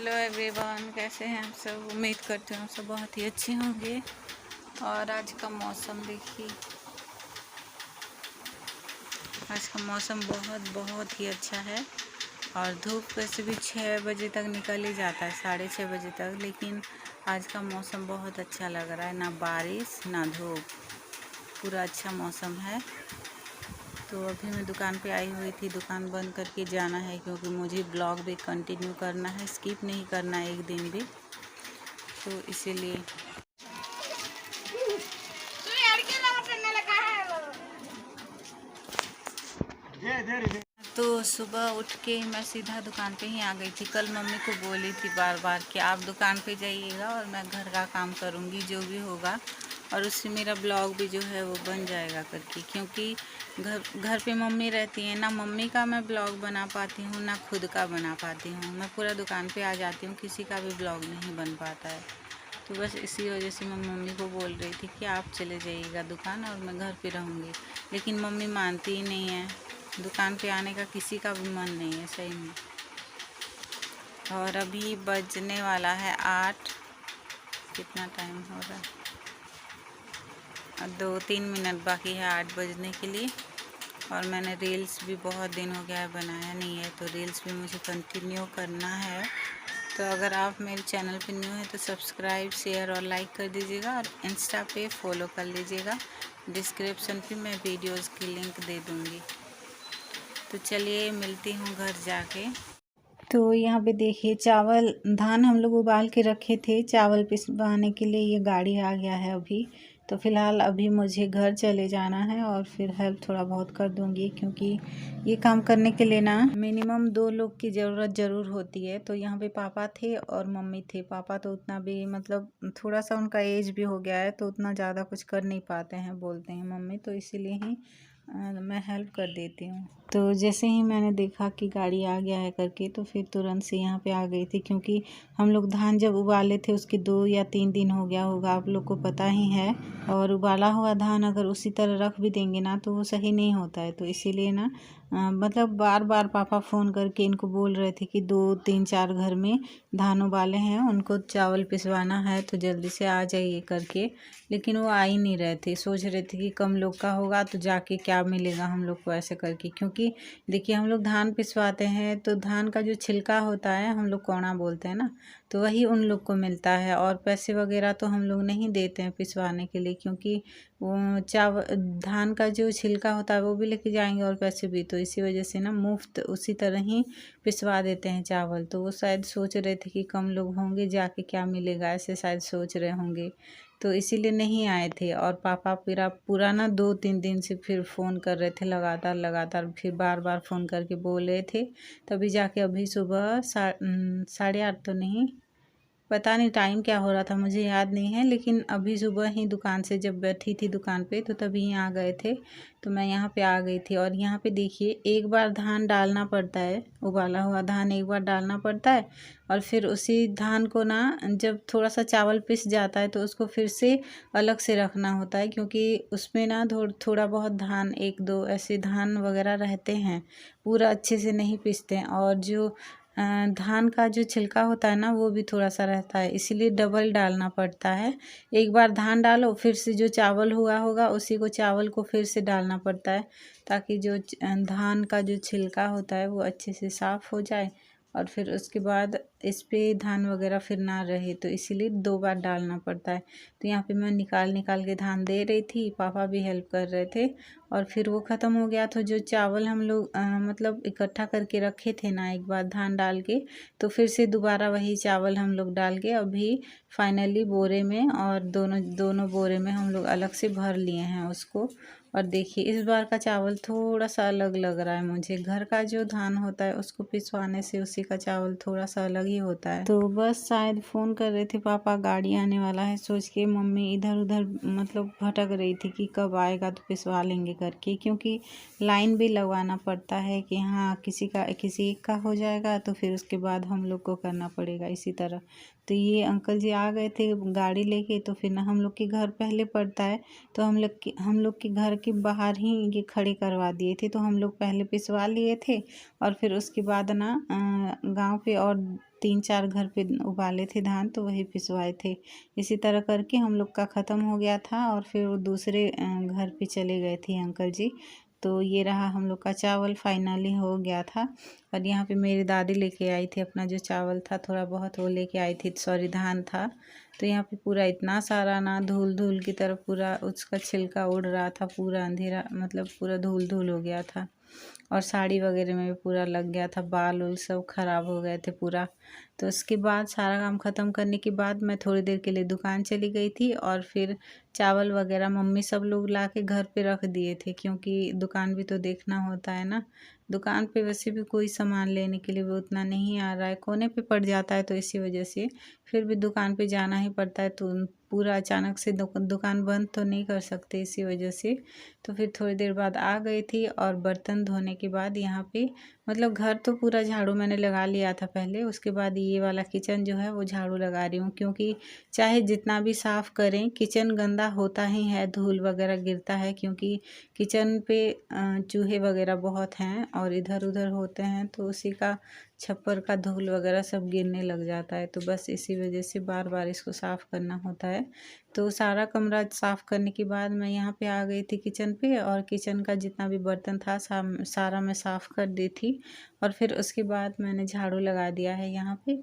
Hello everyone, कैसे हैं आप सब। उम्मीद करते हैं आप सब बहुत ही अच्छे होंगे। और आज का मौसम देखिए, आज का मौसम बहुत ही अच्छा है। और धूप वैसे भी 6 बजे तक निकल ही जाता है, 6:30 बजे तक, लेकिन आज का मौसम बहुत अच्छा लग रहा है। ना बारिश ना धूप, पूरा अच्छा मौसम है। तो अभी मैं दुकान पे आई हुई थी, दुकान बंद करके जाना है क्योंकि मुझे ब्लॉग भी कंटिन्यू करना है, स्किप नहीं करना है एक दिन भी, तो इसीलिए। तो सुबह उठ के मैं सीधा दुकान पे ही आ गई थी। कल मम्मी को बोली थी बार बार कि आप दुकान पे जाइएगा और मैं घर का काम करूँगी जो भी होगा, और उससे मेरा ब्लॉग भी जो है वो बन जाएगा करके, क्योंकि घर पे मम्मी रहती है ना, मम्मी का मैं ब्लॉग बना पाती हूँ ना खुद का बना पाती हूँ। मैं पूरा दुकान पे आ जाती हूँ, किसी का भी ब्लॉग नहीं बन पाता है। तो बस इसी वजह से मैं मम्मी को बोल रही थी कि आप चले जाइएगा दुकान और मैं घर पे रहूँगी, लेकिन मम्मी मानती ही नहीं है। दुकान पे आने का किसी का भी मन नहीं है सही में। और अभी बजने वाला है 8, कितना टाइम हो रहा है, 2-3 मिनट बाकी है 8 बजने के लिए। और मैंने रील्स भी बहुत दिन हो गया है बनाया नहीं है, तो रील्स भी मुझे कंटिन्यू करना है। तो अगर आप मेरे चैनल पे न्यू है तो सब्सक्राइब, शेयर और लाइक कर दीजिएगा, और इंस्टा पे फॉलो कर लीजिएगा। डिस्क्रिप्शन पे मैं वीडियोस की लिंक दे दूँगी। तो चलिए मिलती हूँ घर जाके। तो यहाँ पे देखिए, चावल धान हम लोग उबाल के रखे थे चावल पिसवाने के लिए, ये गाड़ी आ गया है अभी। तो फ़िलहाल अभी मुझे घर चले जाना है और फिर हेल्प थोड़ा बहुत कर दूँगी, क्योंकि ये काम करने के लिए ना मिनिमम 2 लोग की ज़रूरत ज़रूर होती है। तो यहाँ पे पापा थे और मम्मी थे। पापा तो उतना भी मतलब थोड़ा सा उनका एज भी हो गया है, तो उतना ज़्यादा कुछ कर नहीं पाते हैं, बोलते हैं मम्मी, तो इसीलिए ही मैं हेल्प कर देती हूँ। तो जैसे ही मैंने देखा कि गाड़ी आ गया है करके, तो फिर तुरंत से यहाँ पे आ गई थी, क्योंकि हम लोग धान जब उबाले थे उसके 2 या 3 दिन हो गया होगा, आप लोग को पता ही है। और उबाला हुआ धान अगर उसी तरह रख भी देंगे ना तो वो सही नहीं होता है। तो इसीलिए ना मतलब बार बार पापा फ़ोन करके इनको बोल रहे थे कि 2-3-4 घर में धान उबाले हैं, उनको चावल पिसवाना है, तो जल्दी से आ जाइए करके। लेकिन वो आ ही नहीं रहे थे। सोच रहे थे कि कम लोग का होगा तो जाके क्या मिलेगा हम लोग को ऐसे करके, क्योंकि देखिए हम लोग धान पिसवाते हैं तो धान का जो छिलका होता है, हम लोग कोना बोलते हैं ना, तो वही उन लोग को मिलता है। और पैसे वगैरह तो हम लोग नहीं देते हैं पिसवाने के लिए, क्योंकि वो धान का जो छिलका होता है वो भी लेके जाएंगे और पैसे भी, तो इसी वजह से ना मुफ्त उसी तरह ही पिसवा देते हैं चावल। तो वो शायद सोच रहे थे कि कम लोग होंगे, जाके क्या मिलेगा, ऐसे शायद सोच रहे होंगे, तो इसीलिए नहीं आए थे। और पापा पूरा ना 2-3 दिन से फिर फ़ोन कर रहे थे लगातार, फिर बार बार फ़ोन करके बोल रहे थे। तभी जाके अभी सुबह 8:30 तो नहीं, पता नहीं टाइम क्या हो रहा था, मुझे याद नहीं है, लेकिन अभी सुबह ही दुकान से जब बैठी थी दुकान पे तो तभी यहाँ गए थे। तो मैं यहाँ पे आ गई थी। और यहाँ पे देखिए, एक बार धान डालना पड़ता है, उबाला हुआ धान एक बार डालना पड़ता है, और फिर उसी धान को ना जब थोड़ा सा चावल पिस जाता है तो उसको फिर से अलग से रखना होता है, क्योंकि उसमें ना थोड़ा बहुत धान, 1-2 ऐसे धान वगैरह रहते हैं, पूरा अच्छे से नहीं पिसते हैं। और जो धान का जो छिलका होता है ना वो भी थोड़ा सा रहता है, इसीलिए डबल डालना पड़ता है। एक बार धान डालो, फिर से जो चावल हुआ होगा उसी को चावल को फिर से डालना पड़ता है, ताकि जो धान का जो छिलका होता है वो अच्छे से साफ़ हो जाए, और फिर उसके बाद इस पे धान वगैरह फिर ना रहे, तो इसीलिए 2 बार डालना पड़ता है। तो यहाँ पे मैं निकाल के धान दे रही थी, पापा भी हेल्प कर रहे थे। और फिर वो ख़त्म हो गया, तो जो चावल हम लोग मतलब इकट्ठा करके रखे थे ना एक बार धान डाल के, तो फिर से दोबारा वही चावल हम लोग डाल के अभी फाइनली बोरे में, और दोनों बोरे में हम लोग अलग से भर लिए हैं उसको। और देखिए, इस बार का चावल थोड़ा सा अलग लग रहा है मुझे। घर का जो धान होता है उसको पिसवाने से उसी का चावल थोड़ा सा अलग ही होता है। तो बस शायद फ़ोन कर रहे थे पापा, गाड़ी आने वाला है सोच के मम्मी इधर उधर मतलब भटक रही थी कि कब आएगा तो पिसवा लेंगे करके, क्योंकि लाइन भी लगवाना पड़ता है कि हाँ किसी एक का हो जाएगा तो फिर उसके बाद हम लोग को करना पड़ेगा इसी तरह। तो ये अंकल जी आ गए थे गाड़ी लेके, तो फिर ना हम लोग के घर पहले पड़ता है, तो हम लोग के घर के बाहर ही ये खड़े करवा दिए थे। तो हम लोग पहले पिसवा लिए थे और फिर उसके बाद ना गांव पे और 3-4 घर पे उबाले थे धान, तो वही पिसवाए थे। इसी तरह करके हम लोग का ख़त्म हो गया था और फिर वो दूसरे घर पे चले गए थे अंकल जी। तो ये रहा हम लोग का चावल फाइनली हो गया था। और यहाँ पे मेरी दादी लेके आई थी अपना जो चावल था थोड़ा बहुत, वो लेके आई थी, सॉरी धान था। तो यहाँ पे पूरा इतना सारा ना धूल धूल की तरफ पूरा उसका छिलका उड़ रहा था, पूरा अंधेरा मतलब पूरा धूल धूल हो गया था। और साड़ी वगैरह में भी पूरा लग गया था, बाल उल सब खराब हो गए थे पूरा। तो उसके बाद सारा काम ख़त्म करने के बाद मैं थोड़ी देर के लिए दुकान चली गई थी और फिर चावल वगैरह मम्मी सब लोग ला के घर पे रख दिए थे, क्योंकि दुकान भी तो देखना होता है ना। दुकान पे वैसे भी कोई सामान लेने के लिए भी उतना नहीं आ रहा है, कोने पे पड़ जाता है, तो इसी वजह से फिर भी दुकान पे जाना ही पड़ता है। तो पूरा अचानक से दुकान बंद तो नहीं कर सकते, इसी वजह से तो फिर थोड़ी देर बाद आ गई थी। और बर्तन धोने के बाद यहाँ पे मतलब घर तो पूरा झाड़ू मैंने लगा लिया था पहले, उसके बाद ये वाला किचन जो है वो झाड़ू लगा रही हूँ, क्योंकि चाहे जितना भी साफ़ करें किचन गंदा होता ही है, धूल वगैरह गिरता है, क्योंकि किचन पे चूहे वगैरह बहुत हैं और इधर उधर होते हैं, तो उसी का छप्पर का धूल वगैरह सब गिरने लग जाता है। तो बस इसी वजह से बार बार इसको साफ़ करना होता है। तो सारा कमरा साफ़ करने के बाद मैं यहाँ पे आ गई थी किचन पे, और किचन का जितना भी बर्तन था सारा मैं साफ़ कर दी थी। और फिर उसके बाद मैंने झाड़ू लगा दिया है यहाँ पे।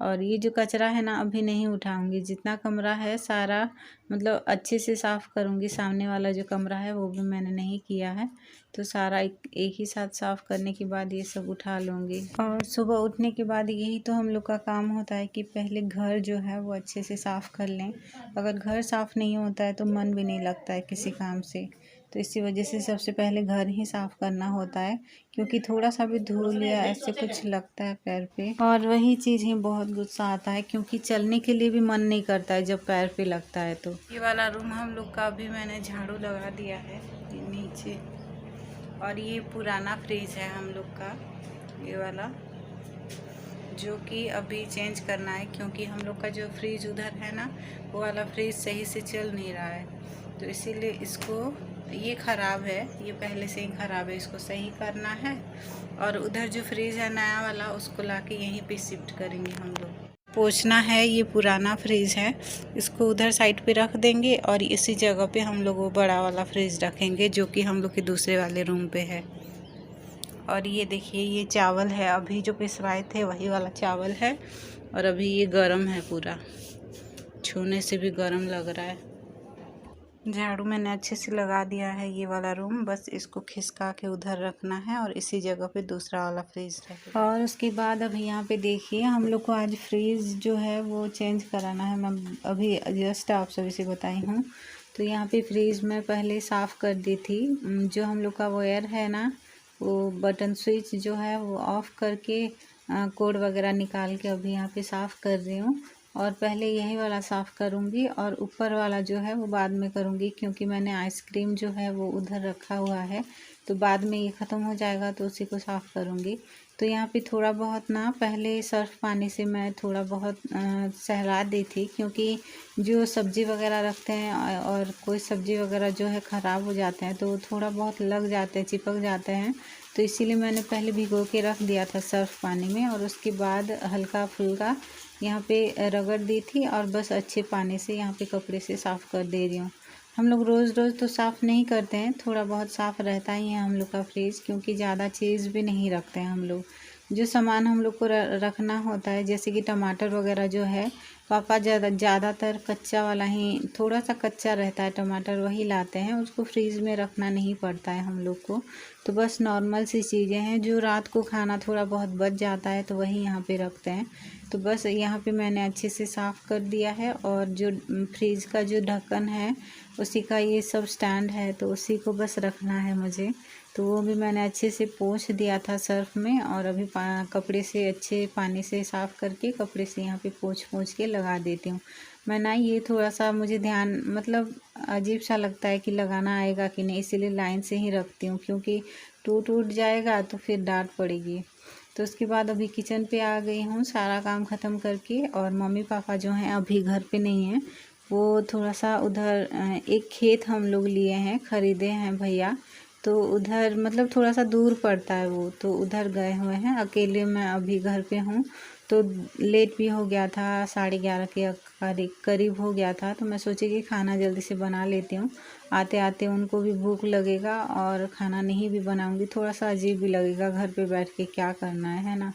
और ये जो कचरा है ना अभी नहीं उठाऊंगी, जितना कमरा है सारा मतलब अच्छे से साफ़ करूँगी। सामने वाला जो कमरा है वो भी मैंने नहीं किया है, तो सारा एक ही साथ साफ़ करने के बाद ये सब उठा लूँगी। और सुबह उठने के बाद यही तो हम लोग का काम होता है कि पहले घर जो है वो अच्छे से साफ़ कर लें। अगर घर साफ़ नहीं होता है तो मन भी नहीं लगता है किसी काम से, तो इसी वजह से सबसे पहले घर ही साफ़ करना होता है, क्योंकि थोड़ा सा भी धूल या ऐसे कुछ लगता है पैर पे और वही चीज़ ही बहुत गुस्सा आता है, क्योंकि चलने के लिए भी मन नहीं करता है जब पैर पे लगता है। तो ये वाला रूम हम लोग का भी मैंने झाड़ू लगा दिया है, ये नीचे। और ये पुराना फ्रिज है हम लोग का, ये वाला, जो कि अभी चेंज करना है, क्योंकि हम लोग का जो फ्रिज उधर है ना वो वाला फ्रिज सही से चल नहीं रहा है, तो इसीलिए इसको, ये ख़राब है, ये पहले से ही ख़राब है, इसको सही करना है। और उधर जो फ्रिज है नया वाला उसको लाके यहीं पे शिफ्ट करेंगे हम लोग। पोंछना है, ये पुराना फ्रिज है, इसको उधर साइड पे रख देंगे और इसी जगह पे हम लोग वो बड़ा वाला फ्रिज रखेंगे जो कि हम लोग के दूसरे वाले रूम पे है। और ये देखिए ये चावल है, अभी जो पिसवाए थे वही वाला चावल है, और अभी ये गरम है, पूरा छूने से भी गरम लग रहा है। झाड़ू मैंने अच्छे से लगा दिया है ये वाला रूम, बस इसको खिसका के उधर रखना है और इसी जगह पे दूसरा वाला फ्रिज रखेगा। और उसके बाद अभी यहाँ पे देखिए हम लोग को आज फ्रिज जो है वो चेंज कराना है, मैं अभी जस्ट आप सभी से बताई हूँ। तो यहाँ पे फ्रिज में पहले साफ़ कर दी थी, जो हम लोग का वायर है ना वो बटन स्विच जो है वो ऑफ़ करके कोड वगैरह निकाल के अभी यहाँ पे साफ़ कर रही हूँ। और पहले यही वाला साफ़ करूँगी और ऊपर वाला जो है वो बाद में करूँगी, क्योंकि मैंने आइसक्रीम जो है वो उधर रखा हुआ है, तो बाद में ये ख़त्म हो जाएगा तो उसी को साफ़ करूँगी। तो यहाँ पे थोड़ा बहुत ना पहले सर्फ पानी से मैं थोड़ा बहुत सहला दी थी, क्योंकि जो सब्ज़ी वगैरह रखते हैं और कोई सब्ज़ी वगैरह जो है ख़राब हो जाते हैं तो थोड़ा बहुत लग जाते हैं, चिपक जाते हैं, तो इसीलिए मैंने पहले भिगो के रख दिया था सर्फ पानी में, और उसके बाद हल्का फुल्का यहाँ पे रगड़ दी थी और बस अच्छे पानी से यहाँ पे कपड़े से साफ़ कर दे रही हूँ। हम लोग रोज़ रोज़ तो साफ़ नहीं करते हैं, थोड़ा बहुत साफ़ रहता ही है हम लोग का फ्रिज, क्योंकि ज़्यादा चीज़ भी नहीं रखते हैं हम लोग। जो सामान हम लोग को रखना होता है, जैसे कि टमाटर वगैरह जो है, पापा ज़्यादातर कच्चा वाला ही, थोड़ा सा कच्चा रहता है टमाटर, वही लाते हैं, उसको फ्रीज़ में रखना नहीं पड़ता है हम लोग को। तो बस नॉर्मल सी चीज़ें हैं, जो रात को खाना थोड़ा बहुत बच जाता है तो वही यहाँ पे रखते हैं। तो बस यहाँ पे मैंने अच्छे से साफ़ कर दिया है, और जो फ्रिज का जो ढक्कन है उसी का ये सब स्टैंड है, तो उसी को बस रखना है मुझे। तो वो भी मैंने अच्छे से पोंछ दिया था सर्फ में, और अभी कपड़े से अच्छे पानी से साफ़ करके कपड़े से यहाँ पे पोंछ के लगा देती हूँ। मैं ना ये थोड़ा सा मुझे ध्यान मतलब अजीब सा लगता है कि लगाना आएगा कि नहीं, इसीलिए लाइन से ही रखती हूँ, क्योंकि टूट जाएगा तो फिर डांट पड़ेगी। तो उसके बाद अभी किचन पे आ गई हूँ सारा काम ख़त्म करके। और मम्मी पापा जो हैं अभी घर पे नहीं हैं, वो थोड़ा सा उधर एक खेत हम लोग लिए हैं, ख़रीदे हैं भैया, तो उधर मतलब थोड़ा सा दूर पड़ता है वो, तो उधर गए हुए हैं। अकेले मैं अभी घर पे हूँ, तो लेट भी हो गया था, 11:30 के करीब हो गया था। तो मैं सोची कि खाना जल्दी से बना लेती हूँ, आते आते उनको भी भूख लगेगा और खाना नहीं भी बनाऊँगी थोड़ा सा अजीब भी लगेगा घर पे बैठ के क्या करना है ना।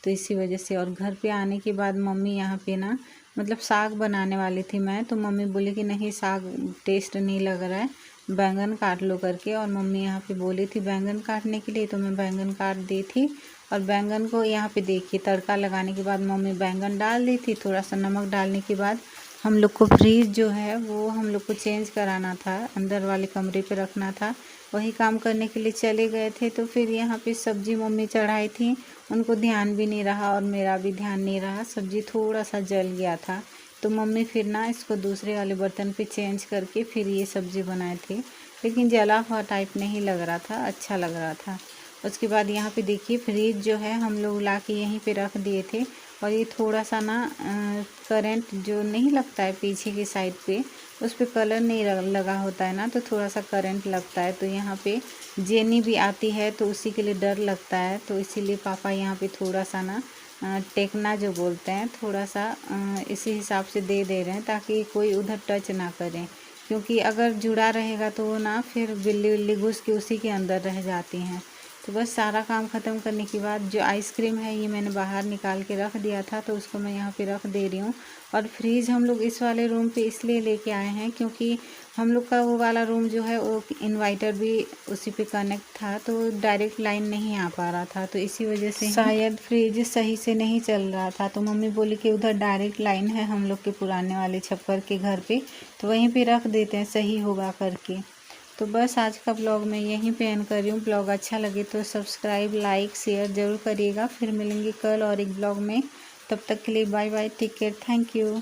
तो इसी वजह से। और घर पे आने के बाद मम्मी यहाँ पे ना मतलब साग बनाने वाली थी मैं, तो मम्मी बोली कि नहीं साग टेस्ट नहीं लग रहा है, बैंगन काट लो करके। और मम्मी यहाँ पे बोली थी बैंगन काटने के लिए, तो मैं बैंगन काट दी थी। और बैंगन को यहाँ पे देखिए तड़का लगाने के बाद मम्मी बैंगन डाल दी थी। थोड़ा सा नमक डालने के बाद हम लोग को फ्रीज जो है वो हम लोग को चेंज कराना था, अंदर वाले कमरे पे रखना था। वही काम करने के लिए चले गए थे। तो फिर यहाँ पे सब्जी मम्मी चढ़ाई थी, उनको ध्यान भी नहीं रहा और मेरा भी ध्यान नहीं रहा, सब्जी थोड़ा सा जल गया था। तो मम्मी फिर ना इसको दूसरे वाले बर्तन पे चेंज करके फिर ये सब्ज़ी बनाए थे, लेकिन जला हुआ टाइप नहीं लग रहा था, अच्छा लग रहा था। उसके बाद यहाँ पे देखिए फ्रिज जो है हम लोग ला के यहीं पे रख दिए थे। और ये थोड़ा सा ना करंट जो नहीं लगता है पीछे की साइड पे, उस पर कलर नहीं लगा होता है ना, तो थोड़ा सा करंट लगता है। तो यहाँ पे जेनी भी आती है तो उसी के लिए डर लगता है, तो इसीलिए पापा यहाँ पे थोड़ा सा ना टेकना जो बोलते हैं थोड़ा सा इसी हिसाब से दे रहे हैं, ताकि कोई उधर टच ना करें। क्योंकि अगर जुड़ा रहेगा तो वो ना फिर बिल्ली उल्ली घुस के उसी के अंदर रह जाती हैं। तो बस सारा काम ख़त्म करने के बाद जो आइसक्रीम है ये मैंने बाहर निकाल के रख दिया था, तो उसको मैं यहाँ पे रख दे रही हूँ। और फ्रिज हम लोग इस वाले रूम पे इसलिए लेके आए हैं क्योंकि हम लोग का वो वाला रूम जो है वो इन्वर्टर भी उसी पे कनेक्ट था, तो डायरेक्ट लाइन नहीं आ पा रहा था, तो इसी वजह से शायद फ्रिज सही से नहीं चल रहा था। तो मम्मी बोली कि उधर डायरेक्ट लाइन है हम लोग के पुराने वाले छप्पर के घर पे, तो वहीं पे रख देते हैं, सही होगा करके। तो बस आज का ब्लॉग मैं यहीं पे एंड कर रही हूँ। ब्लॉग अच्छा लगे तो सब्सक्राइब लाइक शेयर ज़रूर करिएगा। फिर मिलेंगे कल और एक ब्लॉग में, तब तक के लिए bye bye, take care, thank you.